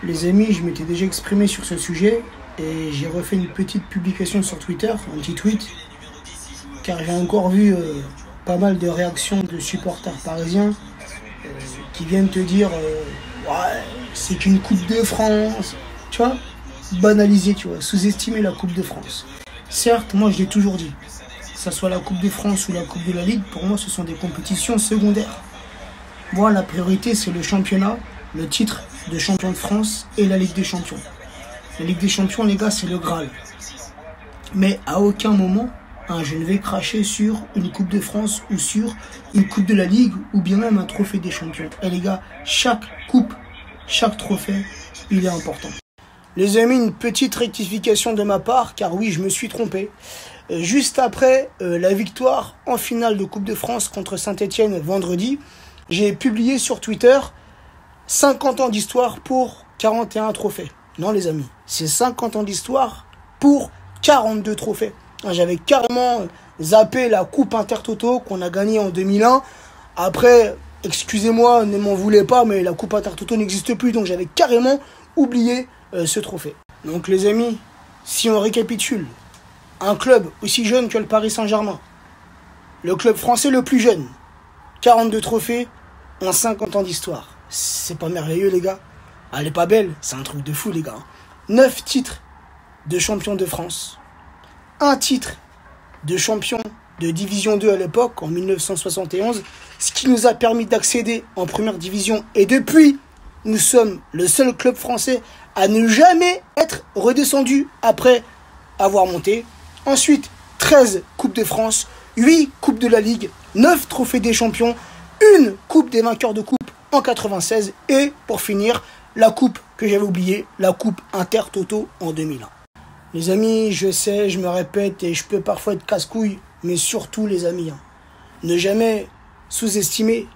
Les amis, je m'étais déjà exprimé sur ce sujet et j'ai refait une petite publication sur Twitter, un petit tweet, car j'ai encore vu pas mal de réactions de supporters parisiens qui viennent te dire ouais, c'est qu'une Coupe de France, tu vois, banaliser, tu vois, sous-estimer la Coupe de France. Certes, moi je l'ai toujours dit, que ce soit la Coupe de France ou la Coupe de la Ligue, pour moi ce sont des compétitions secondaires. Moi, la priorité c'est le championnat, le titre de champion de France et la Ligue des Champions. La Ligue des Champions, les gars, c'est le Graal. Mais à aucun moment, je ne vais cracher sur une Coupe de France ou sur une Coupe de la Ligue ou bien même un trophée des champions. Et les gars, chaque coupe, chaque trophée, il est important. Les amis, une petite rectification de ma part, car oui, je me suis trompé. Juste après la victoire en finale de Coupe de France contre Saint-Etienne vendredi, j'ai publié sur Twitter 50 ans d'histoire pour 41 trophées. Non les amis, c'est 50 ans d'histoire pour 42 trophées. J'avais carrément zappé la Coupe Intertoto qu'on a gagnée en 2001. Après, excusez-moi, ne m'en voulez pas, mais la Coupe Intertoto n'existe plus, donc j'avais carrément oublié ce trophée. Donc les amis, si on récapitule, un club aussi jeune que le Paris Saint-Germain, le club français le plus jeune, 42 trophées en 50 ans d'histoire. C'est pas merveilleux les gars? Elle est pas belle, c'est un truc de fou les gars. 9 titres de champion de France. Un titre de champion de Division 2 à l'époque, en 1971, ce qui nous a permis d'accéder en première division. Et depuis, nous sommes le seul club français à ne jamais être redescendu après avoir monté. Ensuite, 13 Coupes de France, 8 Coupes de la Ligue, 9 trophées des champions, une Coupe des vainqueurs de coupe en 96 et pour finir, la coupe que j'avais oubliée, la Coupe Intertoto en 2001. Les amis, je sais, je me répète et je peux parfois être casse-couille, mais surtout les amis, ne jamais sous-estimer,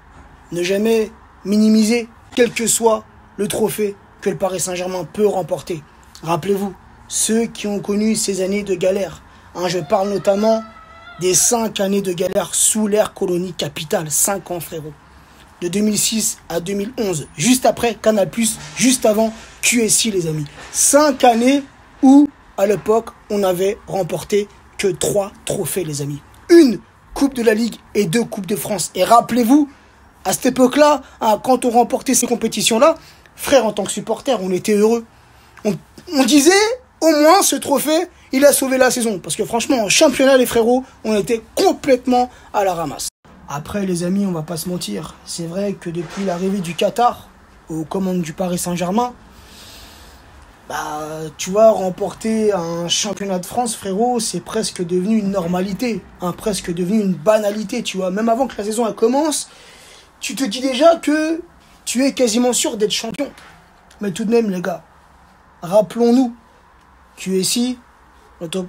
ne jamais minimiser, quel que soit le trophée que le Paris Saint-Germain peut remporter. Rappelez-vous, ceux qui ont connu ces années de galère, je parle notamment des 5 années de galère sous l'ère colonie capitale, 5 ans frérot. De 2006 à 2011, juste après Canal+, juste avant QSI les amis. 5 années où, à l'époque, on n'avait remporté que 3 trophées les amis. Une Coupe de la Ligue et 2 Coupes de France. Et rappelez-vous, à cette époque-là, quand on remportait ces compétitions-là, frère, en tant que supporter, on était heureux. On disait, au moins, ce trophée, il a sauvé la saison. Parce que franchement, en championnat, les frérots, on était complètement à la ramasse. Après, les amis, on va pas se mentir. C'est vrai que depuis l'arrivée du Qatar aux commandes du Paris Saint-Germain, tu vois, remporter un championnat de France, frérot, c'est presque devenu une normalité. Presque devenu une banalité, tu vois. Même avant que la saison elle commence, tu te dis déjà que tu es quasiment sûr d'être champion. Mais tout de même, les gars, rappelons-nous, QSI,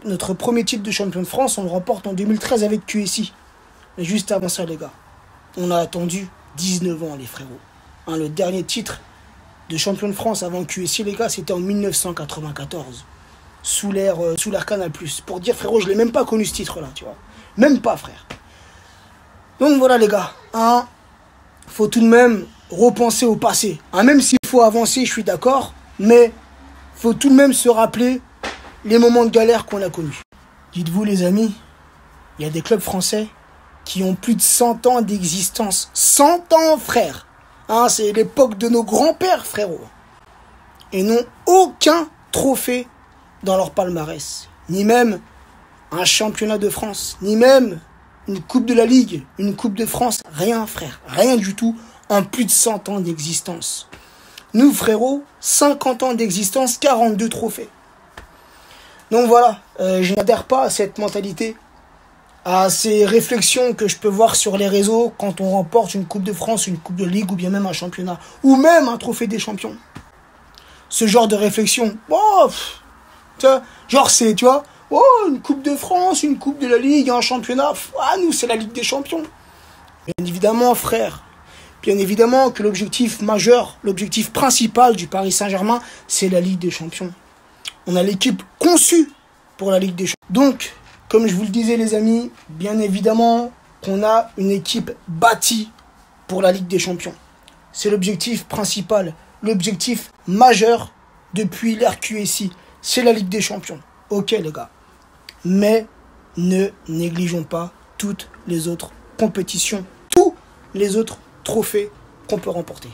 notre premier titre de champion de France, on le remporte en 2013 avec QSI. Mais juste avant ça, les gars, on a attendu 19 ans, les frérots. Le dernier titre de champion de France avant QSI, les gars, c'était en 1994. Sous l'ère Canal+. Pour dire, frérot, je l'ai même pas connu ce titre-là, tu vois. Même pas, frère. Donc voilà, les gars. Faut tout de même repenser au passé. Même s'il faut avancer, je suis d'accord. Mais faut tout de même se rappeler les moments de galère qu'on a connus. Dites-vous, les amis, il y a des clubs français qui ont plus de 100 ans d'existence. 100 ans, frère. C'est l'époque de nos grands-pères, frérot. Et n'ont aucun trophée dans leur palmarès. Ni même un championnat de France. Ni même une Coupe de la Ligue. Une Coupe de France. Rien, frère. Rien du tout en plus de 100 ans d'existence. Nous, frérot, 50 ans d'existence, 42 trophées. Donc voilà, je n'adhère pas à cette mentalité, à ces réflexions que je peux voir sur les réseaux quand on remporte une Coupe de France, une Coupe de Ligue ou bien même un championnat, ou même un trophée des champions. Ce genre de réflexion, genre c'est, tu vois, une Coupe de France, une Coupe de la Ligue, un championnat, nous c'est la Ligue des Champions. Bien évidemment, frère, bien évidemment que l'objectif majeur, l'objectif principal du Paris Saint-Germain, c'est la Ligue des Champions. On a l'équipe conçue pour la Ligue des Champions. Donc, comme je vous le disais les amis, bien évidemment qu'on a une équipe bâtie pour la Ligue des Champions. C'est l'objectif principal. l'objectif majeur depuis l'RQSI, c'est la Ligue des Champions. Ok les gars. Mais ne négligeons pas toutes les autres compétitions, tous les autres trophées qu'on peut remporter.